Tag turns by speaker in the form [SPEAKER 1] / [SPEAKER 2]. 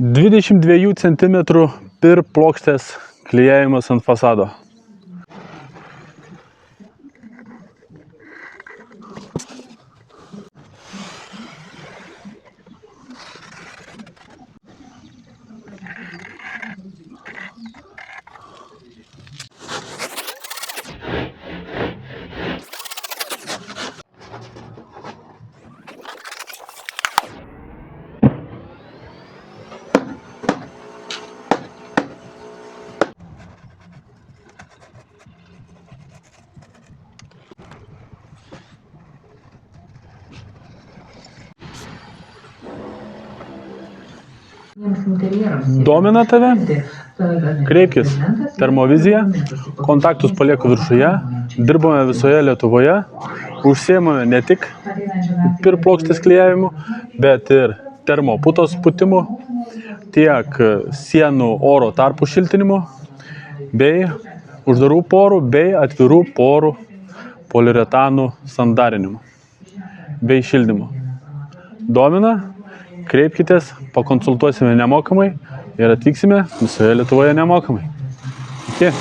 [SPEAKER 1] 22 cm PIR plokštės klijavimas ant fasado. Domina tave? Kreipkis. Termovizija. Kontaktus palieku viršuje. Dirbame visoje Lietuvoje. Užsiimame ne tik PIR plokštės klijavimu, bet ir termoputos putimu, tiek sienų oro tarpų šiltinimu, bei uždarų porų bei atvirų porų poliuretanų sandarinimu bei šildymu. Domina? Kreipkitės, pakonsultuosime nemokamai ir atvyksime visoje Lietuvoje nemokamai. Iki.